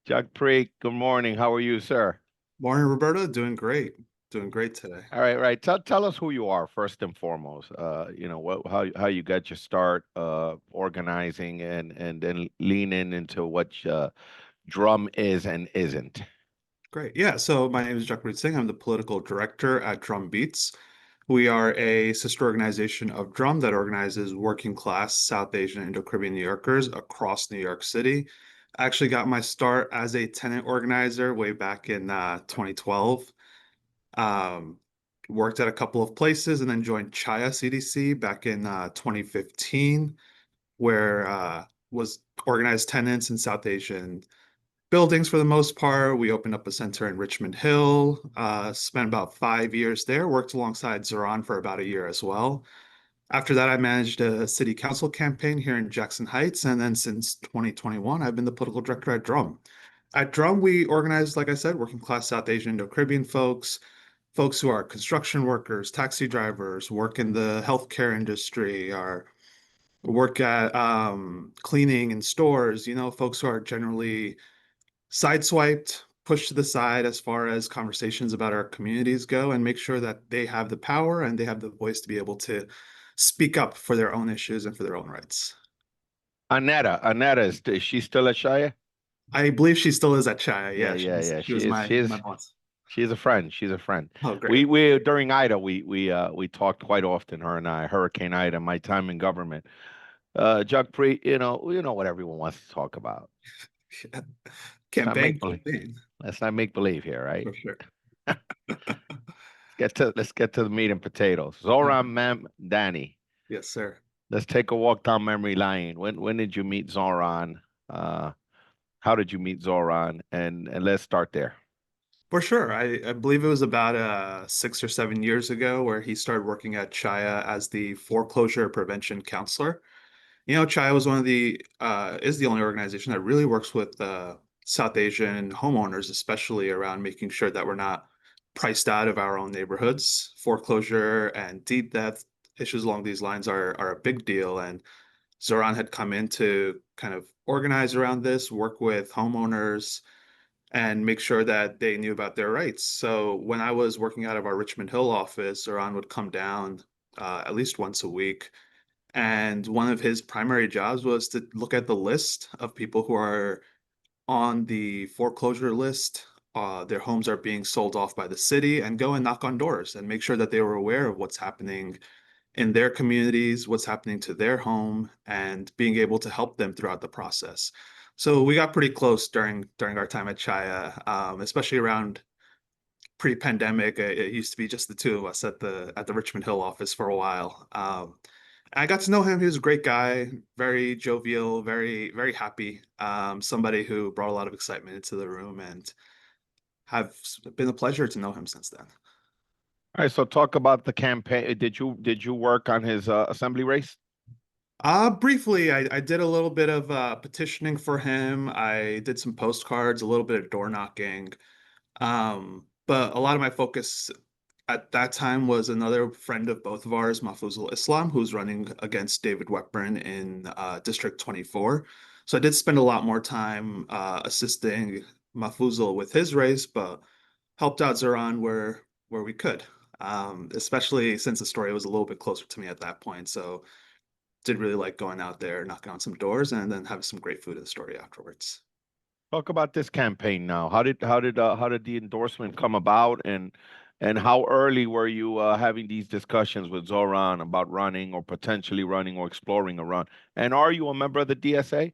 Jagpreet, good morning. How are you, sir? Morning, Roberta. Doing great. Doing great today. All right, right. Tell us who you are first and foremost. How you got your start organizing and then leaning into what drum is and isn't. Great. Yeah. So my name is Jagpreet Singh. I'm the political director at Drum Beats. We are a sister organization of Drum that organizes working class South Asian and Indo-Caribbean New Yorkers across New York City. I actually got my start as a tenant organizer way back in 2012. Um, Worked at a couple of places and then joined Chaya CDC back in 2015, where was organized tenants in South Asian buildings for the most part. We opened up a center in Richmond Hill, spent about 5 years there, worked alongside Zohran for about a year as well. After that, I managed a city council campaign here in Jackson Heights. And then since 2021, I've been the political director at Drum. At Drum, we organize, like I said, working class South Asian Indo-Caribbean folks, folks who are construction workers, taxi drivers, work in the healthcare industry, are work at cleaning in stores, folks who are generally sideswiped, pushed to the side as far as conversations about our communities go, and make sure that they have the power and they have the voice to be able to speak up for their own issues and for their own rights. Aneta, is she still at Shia? I believe she still is at Chai. Yeah, Yeah, yeah, yeah. she She was is. my She my is. boss. She's a friend. She's a friend. Oh, great. We during Ida we talked quite often. Her and I, Hurricane Ida, my time in government. Jagpreet, you know what everyone wants to talk about. Let's not Campaign, make believe. campaign, Let's not make believe here, right? for sure. Let's get to the meat and potatoes. Uh, Zohran Mamdani. yes, sir. Let's take a walk down memory lane. When did you meet Zohran? How did you meet Zohran? And let's start there. For sure. I believe it was about 6 or 7 years ago where he started working at Chaya as the foreclosure prevention counselor. Chaya was one of the is the only organization that really works with South Asian homeowners, especially around making sure that we're not priced out of our own neighborhoods. Foreclosure and deed theft issues along these lines are a big deal. And Zoran had come in to kind of organize around this, work with homeowners, and make sure that they knew about their rights. So when I was working out of our Richmond Hill office, Zoran would come down at least once a week, and one of his primary jobs was to look at the list of people who are on the foreclosure list. Their homes are being sold off by the city, and go and knock on doors and make sure that they were aware of what's happening in their communities, what's happening to their home, and being able to help them throughout the process. So we got pretty close during our time at Chaya, especially around pre-pandemic. It used to be just the two of us at the Richmond Hill office for a while. I got to know him. He was a great guy, very jovial, very happy. Somebody who brought a lot of excitement into the room, and have been a pleasure to know him since then. All right, so talk about the campaign. Did you work on his assembly race? Briefly, I did a little bit of petitioning for him. I did some postcards, a little bit of door knocking. But a lot of my focus at that time was another friend of both of ours, Mahfouzul Islam, who's running against David Wepburn in District 24. So I did spend a lot more time assisting Mahfouzul with his race, but helped out Zoran where we could. Especially since the story was a little bit closer to me at that point. So did really like going out there, knocking on some doors, and then having some great food in the story afterwards. Talk about this campaign now. How did the endorsement come about, and how early were you having these discussions with Zoran about running or potentially running or exploring a run? And are you a member of the DSA?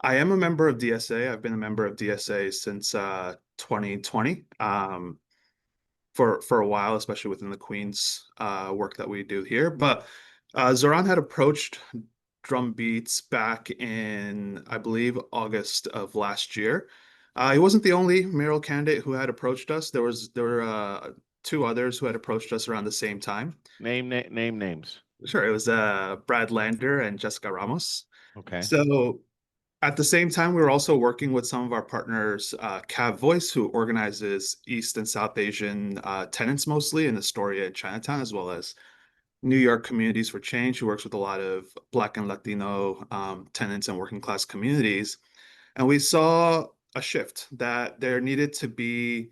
I am a member of DSA. I've been a member of DSA since 2020, for a while, especially within the Queens work that we do here. But Zoran had approached Drum Beats back in, I believe, August of last year. He wasn't the only mayoral candidate who had approached us. There were two others who had approached us around the same time. Name names. Sure, it was Brad Lander and Jessica Ramos. Okay. So at the same time, we were also working with some of our partners, Cav Voice, who organizes East and South Asian tenants mostly in Astoria and Chinatown, as well as New York Communities for Change, who works with a lot of Black and Latino tenants and working class communities. And we saw a shift, that there needed to be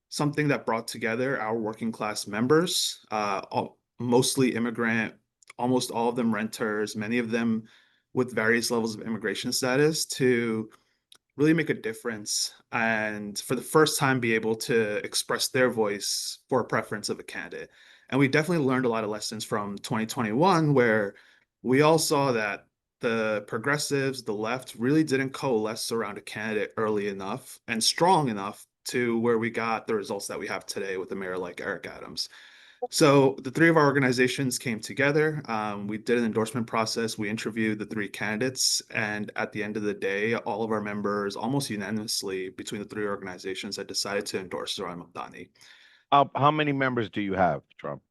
something that brought together our working class members, mostly immigrant, almost all of them renters, many of them with various levels of immigration status, to really make a difference and for the first time be able to express their voice for a preference of a candidate. And we definitely learned a lot of lessons from 2021, where we all saw that the progressives, the left, really didn't coalesce around a candidate early enough and strong enough to where we got the results that we have today with a mayor like Eric Adams. So the three of our organizations came together. We did an endorsement process. We interviewed the three candidates, and at the end of the day, all of our members, almost unanimously between the three organizations, had decided to endorse Zohran Mamdani. How many members do you have, Trump?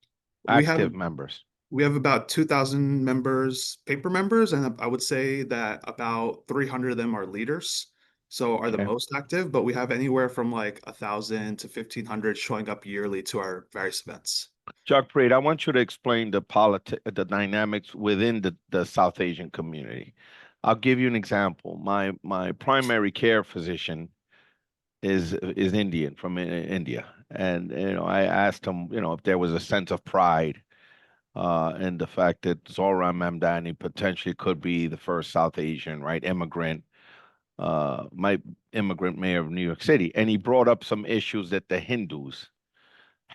We have Active members. we have about 2,000 members, paper members, and I would say that about 300 of them are leaders, so are the Okay. most active. But we have anywhere from like 1,000 to 1,500 showing up yearly to our various events. Jagpreet, I want you to explain the dynamics within the South Asian community. I'll give you an example. My primary care physician is Indian from India, and I asked him, if there was a sense of pride in the fact that Zohran Mamdani potentially could be the first South Asian, right, immigrant, my immigrant mayor of New York City, and he brought up some issues that the Hindus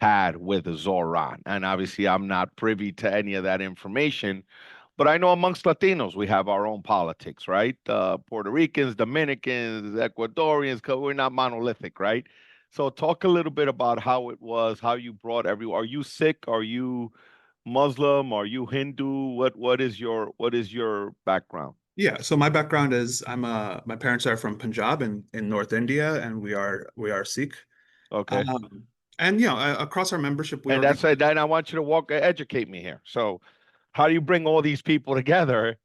had with Zoran. And obviously, I'm not privy to any of that information, but I know amongst Latinos, we have our own politics, right? Puerto Ricans, Dominicans, Ecuadorians, 'cause we're not monolithic, right? So talk a little bit about how it was, how you brought everyone. Are you Sikh? Are you Muslim? Are you Hindu? What is your background? Yeah, so my background is my parents are from Punjab in North India, and we are Sikh. Okay. Um, and across our membership, we And organize. that's it. Then I want you to educate me here. So, how do you bring all these people together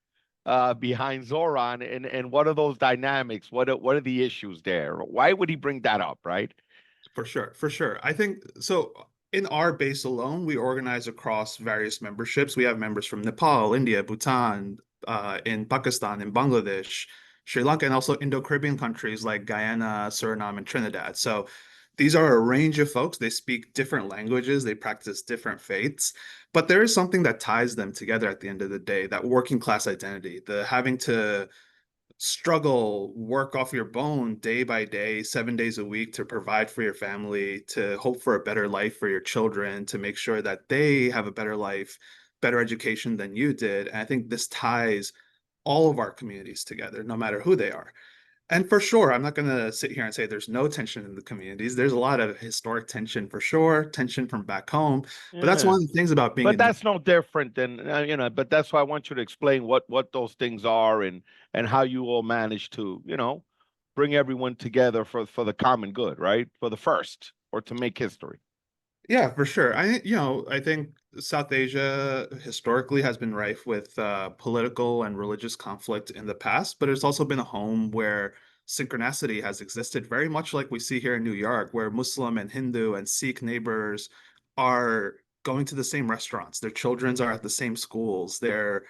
behind Zoran, and what are those dynamics? What are the issues there? Why would he bring that up, right? For sure, for sure. I think so. In our base alone, we organize across various memberships. We have members from Nepal, India, Bhutan, in Pakistan, in Bangladesh, Sri Lanka, and also Indo-Caribbean countries like Guyana, Suriname, and Trinidad. So these are a range of folks. They speak different languages, they practice different faiths, but there is something that ties them together at the end of the day, that working class identity, the having to struggle, work off your bone day by day, 7 days a week to provide for your family, to hope for a better life for your children, to make sure that they have a better life, better education than you did. And I think this ties all of our communities together, no matter who they are. And for sure, I'm not going to sit here and say there's no tension in the communities. There's a lot of historic tension for sure, tension from back home. But that's Yeah. one of the things about being But in the. that's no different than But that's why I want you to explain what those things are, and how you all manage to bring everyone together for the common good, right? For the first, or to make history. Yeah, for sure. I think South Asia historically has been rife with political and religious conflict in the past, but it's also been a home where synchronicity has existed, very much like we see here in New York, where Muslim and Hindu and Sikh neighbors are going to the same restaurants. Their children are at the same schools. They're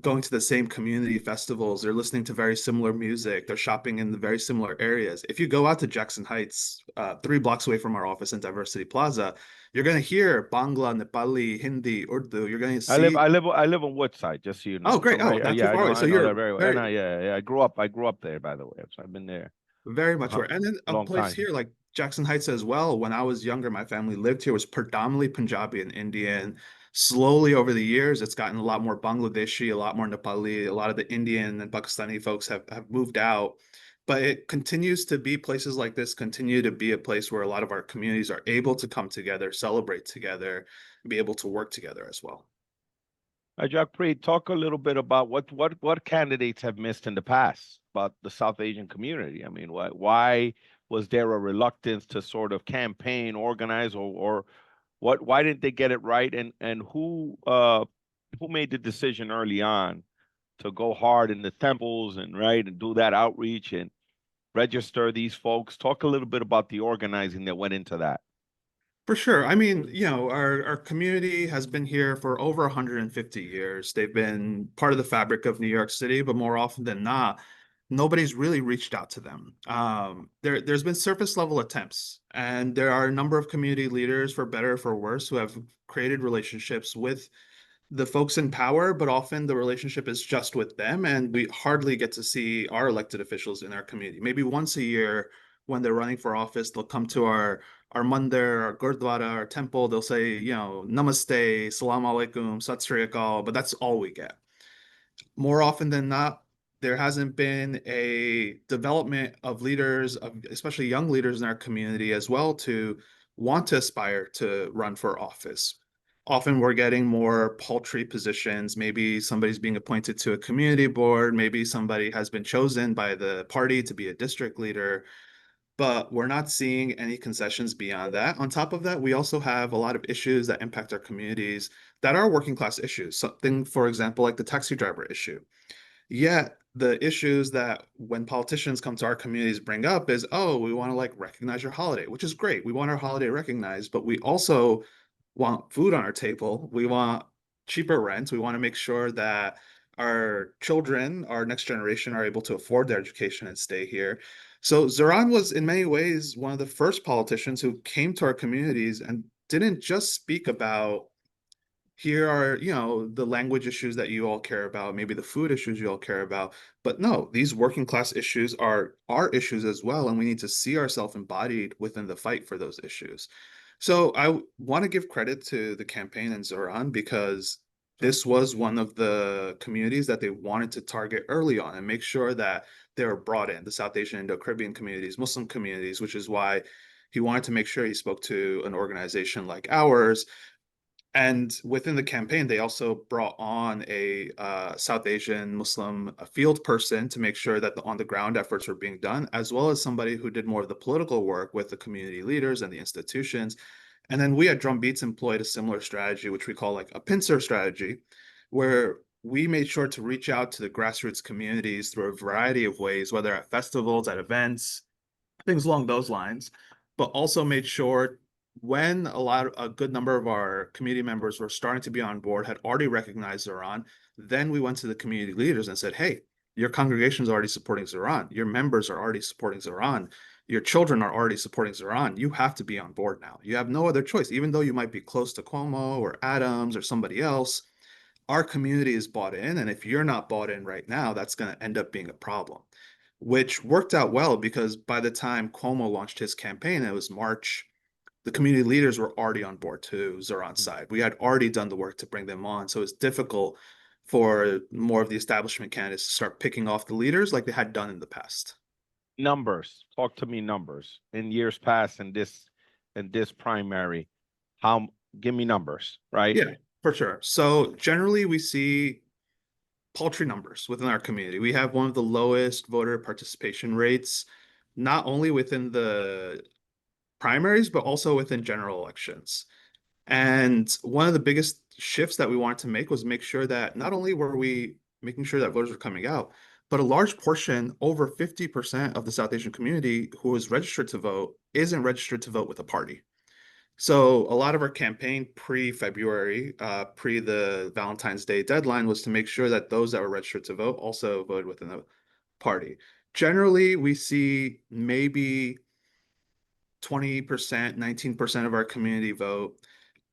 going to the same community festivals. They're listening to very similar music. They're shopping in the very similar areas. If you go out to Jackson Heights, 3 blocks away from our office in Diversity Plaza, you're going to hear Bangla, Nepali, Hindi, Urdu. You're going to I live see. I live I live on Woodside, just so you Oh, know. So great. Oh, right, not too yeah, I far know away. I So know that you're very well. And very, I grew up there, by the way. So I've been there very a much aware. And then a long place time. here like Jackson Heights as well. When I was younger, my family lived here, was predominantly Punjabi and Indian. Slowly over the years, it's gotten a lot more Bangladeshi, a lot more Nepali. A lot of the Indian and Pakistani folks have moved out. But it continues to be places like this continue to be a place where a lot of our communities are able to come together, celebrate together, be able to work together as well. Jagpreet, talk a little bit about what candidates have missed in the past about the South Asian community. I mean, why was there a reluctance to sort of campaign, organize, or why didn't they get it right? And who made the decision early on to go hard in the temples and right and do that outreach and register these folks? Talk a little bit about the organizing that went into that. For sure. I mean, our community has been here for over 150 years. They've been part of the fabric of New York City, but more often than not, nobody's really reached out to them. There's been surface level attempts, and there are a number of community leaders, for better or for worse, who have created relationships with the folks in power, but often the relationship is just with them, and we hardly get to see our elected officials in our community. Maybe once a year when they're running for office, they'll come to our mandir, our gurdwara, our temple. They'll say, namaste, salam alaikum, sat sri akal, but that's all we get. More often than not, there hasn't been a development of leaders, of especially young leaders in our community as well, to want to aspire to run for office. Often we're getting more paltry positions. Maybe somebody's being appointed to a community board. Maybe somebody has been chosen by the party to be a district leader, but we're not seeing any concessions beyond that. On top of that, we also have a lot of issues that impact our communities that are working class issues. Something, for example, like the taxi driver issue. Yet the issues that when politicians come to our communities bring up is, oh, we want to like recognize your holiday, which is great. We want our holiday recognized, but we also want food on our table. We want cheaper rent. We want to make sure that our children, our next generation, are able to afford their education and stay here. So Zohran was in many ways one of the first politicians who came to our communities and didn't just speak about, here are, the language issues that you all care about, maybe the food issues you all care about, but no, these working class issues are our issues as well, and we need to see ourselves embodied within the fight for those issues. So I want to give credit to the campaign and Zoran, because this was one of the communities that they wanted to target early on and make sure that they were brought in, the South Asian, Indo-Caribbean communities, Muslim communities, which is why he wanted to make sure he spoke to an organization like ours. And within the campaign, they also brought on a South Asian Muslim field person to make sure that the on-the-ground efforts were being done, as well as somebody who did more of the political work with the community leaders and the institutions. And then we at Drum Beats employed a similar strategy, which we call like a pincer strategy, where we made sure to reach out to the grassroots communities through a variety of ways, whether at festivals, at events, things along those lines, but also made sure when a good number of our community members were starting to be on board, had already recognized Zoran, then we went to the community leaders and said, hey, your congregation is already supporting Zoran. Your members are already supporting Zoran. Your children are already supporting Zoran. You have to be on board now. You have no other choice. Even though you might be close to Cuomo or Adams or somebody else, our community is bought in. And if you're not bought in right now, that's going to end up being a problem, which worked out well because by the time Cuomo launched his campaign, it was March, the community leaders were already on board to Zoran's side. We had already done the work to bring them on. So it's difficult for more of the establishment candidates to start picking off the leaders like they had done in the past. Numbers. Talk to me numbers. In years past in this primary, how give me numbers, right? Yeah, for sure. So generally we see paltry numbers within our community. We have one of the lowest voter participation rates, not only within the primaries, but also within general elections. And one of the biggest shifts that we wanted to make was make sure that not only were we making sure that voters were coming out, but a large portion, over 50% of the South Asian community who is registered to vote, isn't registered to vote with a party. So a lot of our campaign pre-February, pre the Valentine's Day deadline, was to make sure that those that were registered to vote also voted within the party. Generally, we see maybe 20%, 19% of our community vote.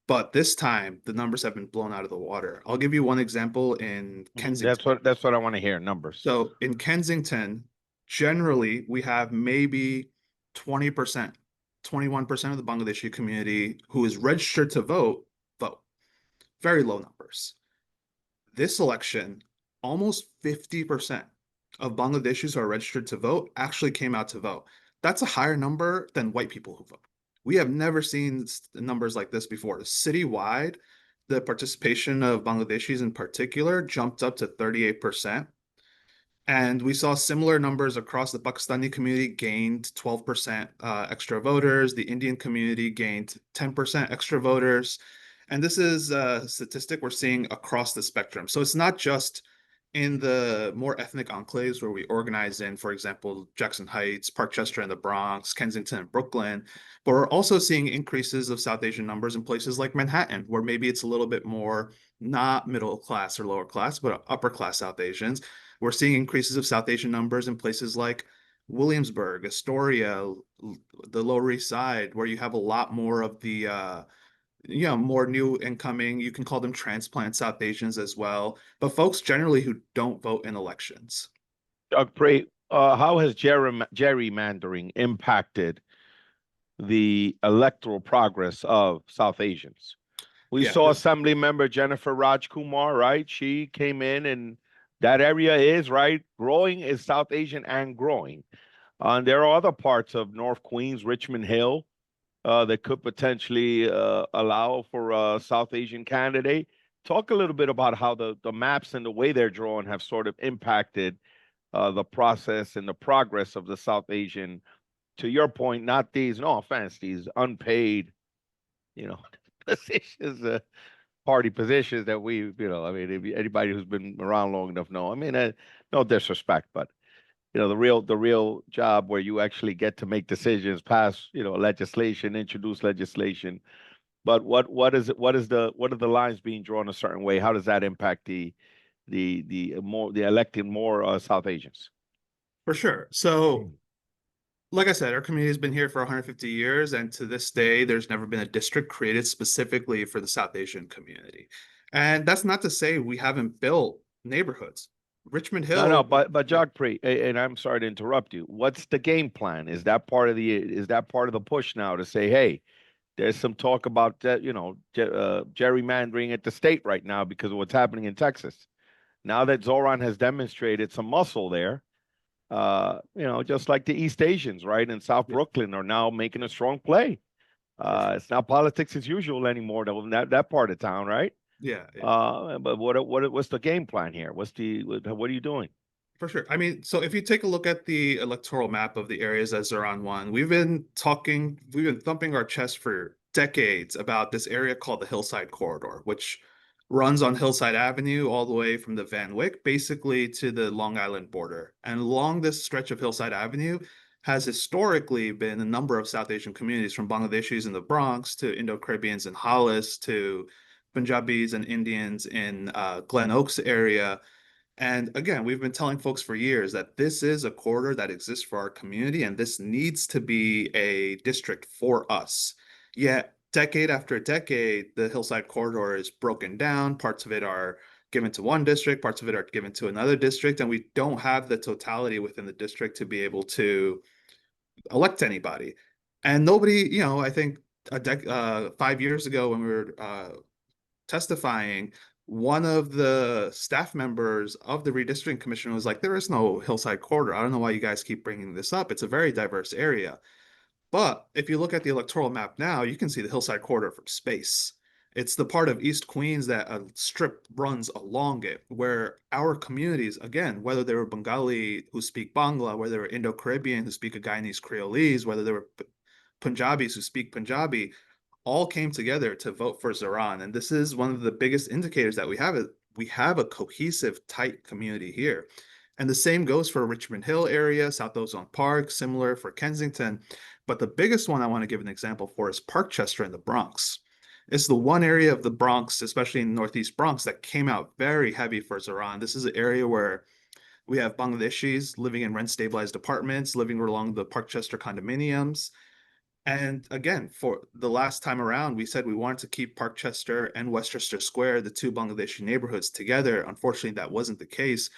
But this time, the numbers have been blown out of the water. I'll give you one example in Kensington. That's what I want to hear. Numbers. So in Kensington, generally, we have maybe 20%, 21% of the Bangladeshi community who is registered to vote. Very low numbers. This election, almost 50% of Bangladeshis who are registered to vote actually came out to vote. That's a higher number than white people who vote. We have never seen numbers like this before. Citywide, the participation of Bangladeshis in particular jumped up to 38%. And we saw similar numbers across the Pakistani community gained 12% extra voters. The Indian community gained 10% extra voters. And this is a statistic we're seeing across the spectrum. So it's not just in the more ethnic enclaves where we organize in, for example, Jackson Heights, Parkchester and the Bronx, Kensington and Brooklyn, but we're also seeing increases of South Asian numbers in places like Manhattan, where maybe it's a little bit more not middle class or lower class, but upper class South Asians. We're seeing increases of South Asian numbers in places like Williamsburg, Astoria, the Lower East Side, where you have a lot more of the more new incoming. You can call them transplant South Asians as well, but folks generally who don't vote in elections. Jagpreet, how has gerrymandering impacted the electoral progress of South Asians? We Yeah, saw Assembly Member Jennifer Rajkumar, right? She came in, and that area is right growing, is South Asian and growing. And there are other parts of North Queens, Richmond Hill, that could potentially allow for a South Asian candidate. Talk a little bit about how the maps and the way they're drawn have sort of impacted the process and the progress of the South Asian. To your point, not these, no offense, these unpaid, you know, positions, party positions that I mean, if anybody who's been around long enough know. I mean, no disrespect, but the real job where you actually get to make decisions, pass, legislation, introduce legislation. But what is it? What are the lines being drawn a certain way? How does that impact the electing more South Asians? for sure. So, like I said, our community has been here for 150 years, and to this day, there's never been a district created specifically for the South Asian community. And that's not to say we haven't built neighborhoods. Richmond No, no, Hill, but yeah, Jagpreet, and I'm sorry to interrupt you. What's the game plan? Is that part of the push now to say, hey, there's some talk about that, gerrymandering at the state right now because of what's happening in Texas. Now that Zoran has demonstrated some muscle there, just like the East Asians, right, in South yeah, Brooklyn are now making a strong play. for sure. It's not politics as usual anymore, though, in that part of town, right? Yeah, yeah. But what's the game plan here? What are you doing? For sure. I mean, so if you take a look at the electoral map of the areas that Zoran won, we've been thumping our chest for decades about this area called the Hillside Corridor, which runs on Hillside Avenue all the way from the Van Wyck basically to the Long Island border. And along this stretch of Hillside Avenue has historically been a number of South Asian communities, from Bangladeshis in the Bronx to Indo-Caribbeans in Hollis to Punjabis and Indians in Glen Oaks area. And again, we've been telling folks for years that this is a corridor that exists for our community, and this needs to be a district for us. Yet, decade after decade, the Hillside Corridor is broken down. Parts of it are given to one district, parts of it are given to another district, and we don't have the totality within the district to be able to elect anybody. And nobody, I think 5 years ago when we were testifying, one of the staff members of the redistricting commission was like, there is no Hillside Corridor. I don't know why you guys keep bringing this up. It's a very diverse area. But if you look at the electoral map now, you can see the Hillside Corridor from space. It's the part of East Queens that a strip runs along it, where our communities, again, whether they were Bengali who speak Bangla, whether they were Indo-Caribbean who speak a Guyanese Creolese, whether they were Punjabis who speak Punjabi, all came together to vote for Zoran. And this is one of the biggest indicators that we have a cohesive, tight community here. And the same goes for Richmond Hill area, South Ozone Park, similar for Kensington. But the biggest one I want to give an example for is Parkchester in the Bronx. It's the one area of the Bronx, especially in the Northeast Bronx, that came out very heavy for Zoran. This is an area where we have Bangladeshis living in rent stabilized apartments, living along the Parkchester condominiums. And again, for the last time around, we said we wanted to keep Parkchester and Westchester Square, the two Bangladeshi neighborhoods, together. Unfortunately, that wasn't the case,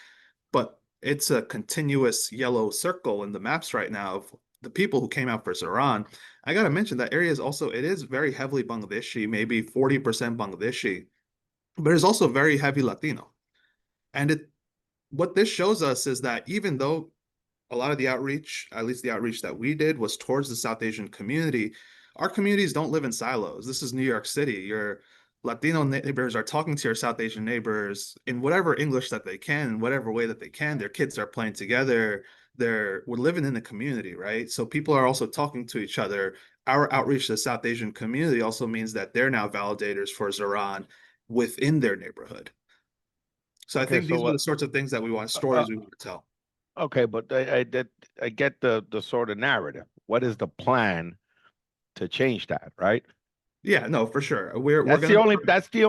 but it's a continuous yellow circle in the maps right now of the people who came out for Zoran. I got to mention that area it is very heavily Bangladeshi, maybe 40% Bangladeshi, but it's also very heavy Latino. And what this shows us is that even though a lot of the outreach, at least the outreach that we did, was towards the South Asian community. Our communities don't live in silos. This is New York City. Your Latino neighbors are talking to your South Asian neighbors in whatever English that they can, in whatever way that they can. Their kids are playing together. We're living in the community, right? So people are also talking to each other. Our outreach to the South Asian community also means that they're now validators for Zoran within their neighborhood. So I Okay, think these so are the sorts of things that we want, uh, stories we want to tell. okay, but I get the sort of narrative. What is the plan to change that, right? Yeah, no, for sure. We're That's the gonna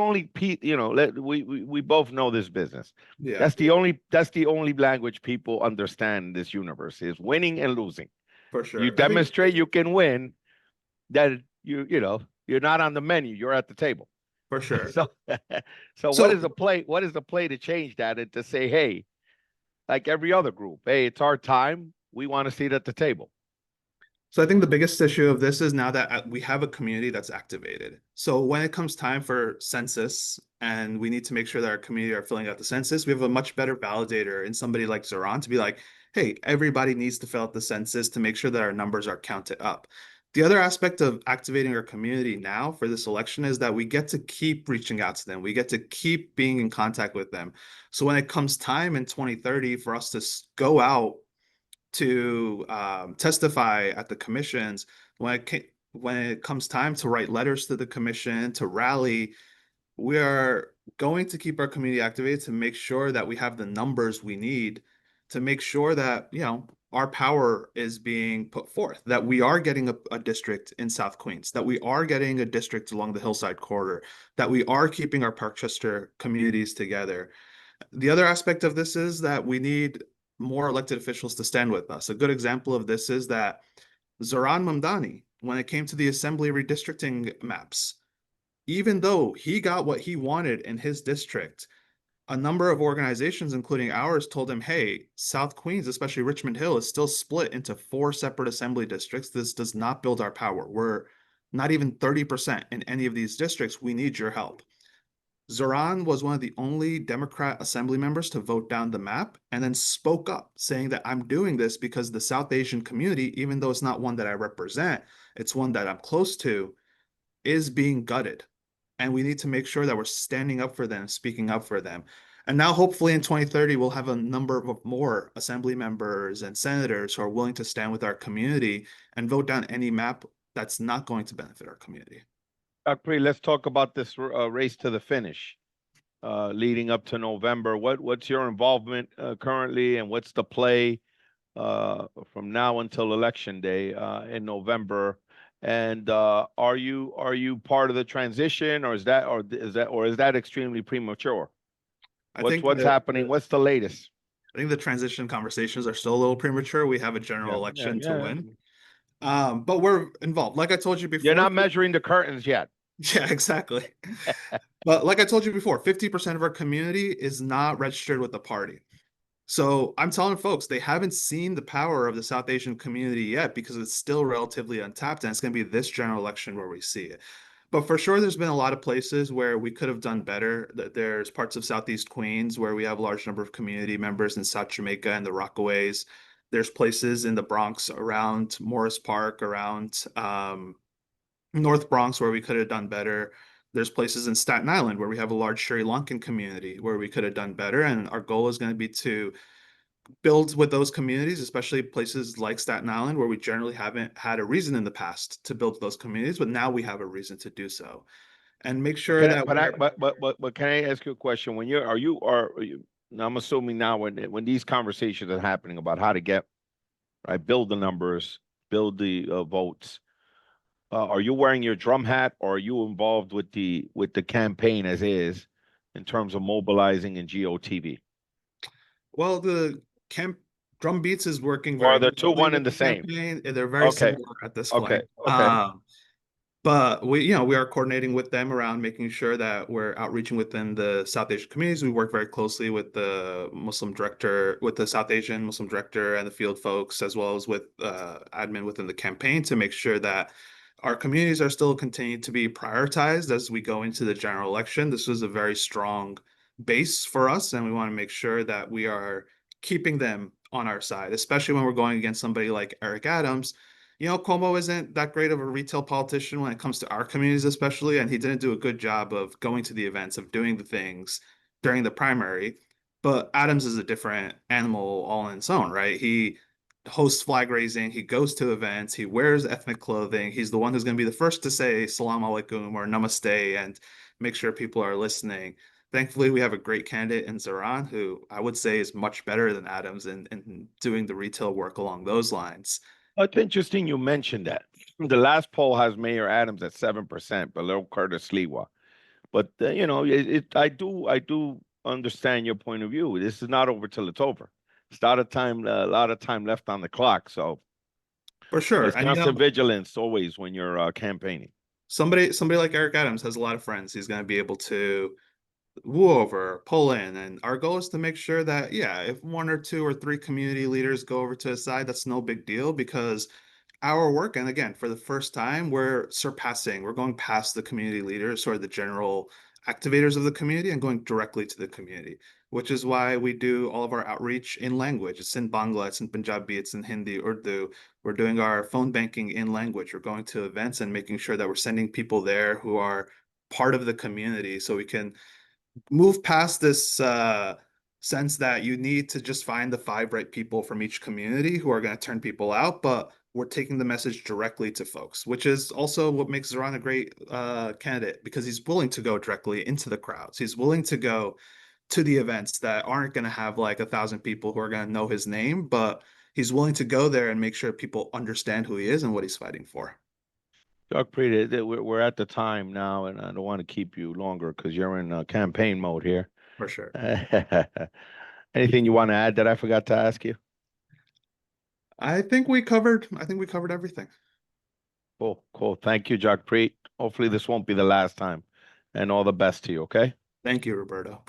only you know, we both know this business. yeah, That's the only language people understand in this universe is winning and losing. for You sure. I think demonstrate you can win, that you know, you're not on the menu, you're at the table. for sure. So so So what is the play to change that and to say, hey, like every other group, hey, it's our time. We want to see it at the table. So I think the biggest issue of this is now that we have a community that's activated. So when it comes time for census and we need to make sure that our community are filling out the census, we have a much better validator in somebody like Zohran to be like, hey, everybody needs to fill out the census to make sure that our numbers are counted up. The other aspect of activating our community now for this election is that we get to keep reaching out to them. We get to keep being in contact with them. So when it comes time in 2030 for us to go out to testify at the commissions, when it comes time to write letters to the commission, to rally, we are going to keep our community activated to make sure that we have the numbers we need to make sure that, our power is being put forth, that we are getting a district in South Queens, that we are getting a district along the hillside corridor, that we are keeping our Parkchester communities together. The other aspect of this is that we need more elected officials to stand with us. A good example of this is that Zohran Mamdani, when it came to the assembly redistricting maps, even though he got what he wanted in his district, a number of organizations, including ours, told him, hey, South Queens, especially Richmond Hill, is still split into 4 separate assembly districts. This does not build our power. We're not even 30% in any of these districts. We need your help. Zohran was one of the only Democrat assembly members to vote down the map and then spoke up saying that I'm doing this because the South Asian community, even though it's not one that I represent, it's one that I'm close to, is being gutted. And we need to make sure that we're standing up for them, speaking up for them. And now, hopefully, in 2030, we'll have a number of more assembly members and senators who are willing to stand with our community and vote down any map that's not going to benefit our community. Jagpreet, let's talk about this race to the finish, leading up to November. What's your involvement currently, and what's the play from now until election day in November? And are you part of the transition, or is that extremely premature? I think What's happening? What's the latest? I think the transition conversations are still a little premature. We have a general Yeah, yeah, election to yeah. win. But we're involved. Like I told you You're before, not measuring the curtains yet. yeah, exactly. But like I told you before, 50% of our community is not registered with the party. So I'm telling folks they haven't seen the power of the South Asian community yet because it's still relatively untapped, and it's going to be this general election where we see it. But for sure, there's been a lot of places where we could have done better. There's parts of Southeast Queens where we have a large number of community members in South Jamaica and the Rockaways. There's places in the Bronx around Morris Park, around North Bronx where we could have done better. There's places in Staten Island where we have a large Sri Lankan community where we could have done better. And our goal is going to be to build with those communities, especially places like Staten Island, where we generally haven't had a reason in the past to build those communities, but now we have a reason to do so. And make But sure can I, that but I, we're, but can I ask you a question? When are you? Now I'm assuming now when these conversations are happening about how to get right, build the numbers, build the votes. Are you wearing your drum hat, or are you involved with the campaign as is, in terms of mobilizing in GOTV? well, the camp drum beats is working Or very are the two closely one with and the the same? campaign. They're very Okay, similar at this okay, point. okay. But we are coordinating with them around making sure that we're outreaching within the South Asian communities. We work very closely with the Muslim director, with the South Asian Muslim director and the field folks, as well as with admin within the campaign to make sure that our communities are still continuing to be prioritized as we go into the general election. This was a very strong base for us, and we want to make sure that we are keeping them on our side, especially when we're going against somebody like Eric Adams. Cuomo isn't that great of a retail politician when it comes to our communities, especially, and he didn't do a good job of going to the events, of doing the things during the primary. But Adams is a different animal all on its own, right? He hosts flag raising, he goes to events, he wears ethnic clothing. He's the one who's going to be the first to say salam alaikum or namaste and make sure people are listening. Thankfully, we have a great candidate in Zohran, who I would say is much better than Adams in doing the retail work along those lines. It's interesting you mentioned that. The last poll has Mayor Adams at 7%, below Curtis Lewa. But you know, I do understand your point of view. This is not over till it's over. It's a lot of time left on the clock. So For sure. it's And you constant know, vigilance always when you're campaigning. somebody like Eric Adams has a lot of friends. He's going to be able to woo over, pull in, and our goal is to make sure that, yeah, if one or two or three community leaders go over to his side, that's no big deal because our work, and again, for the first time, we're going past the community leaders or the general activators of the community and going directly to the community, which is why we do all of our outreach in language. It's in Bangla, it's in Punjabi, it's in Hindi, Urdu. We're doing our phone banking in language. We're going to events and making sure that we're sending people there who are part of the community so we can move past this sense that you need to just find the five right people from each community who are going to turn people out, but we're taking the message directly to folks, which is also what makes Zohran a great candidate because he's willing to go directly into the crowds. He's willing to go to the events that aren't going to have like 1,000 people who are going to know his name, but he's willing to go there and make sure people understand who he is and what he's fighting for. Jagpreet, we're at the time now, and I don't want to keep you longer because you're in campaign mode here. For sure. Anything you want to add that I forgot to ask you? I think we covered everything. Cool, cool. Thank you, Jagpreet. Hopefully this won't be the last time, and all the best to you. Okay. Thank you, Roberto.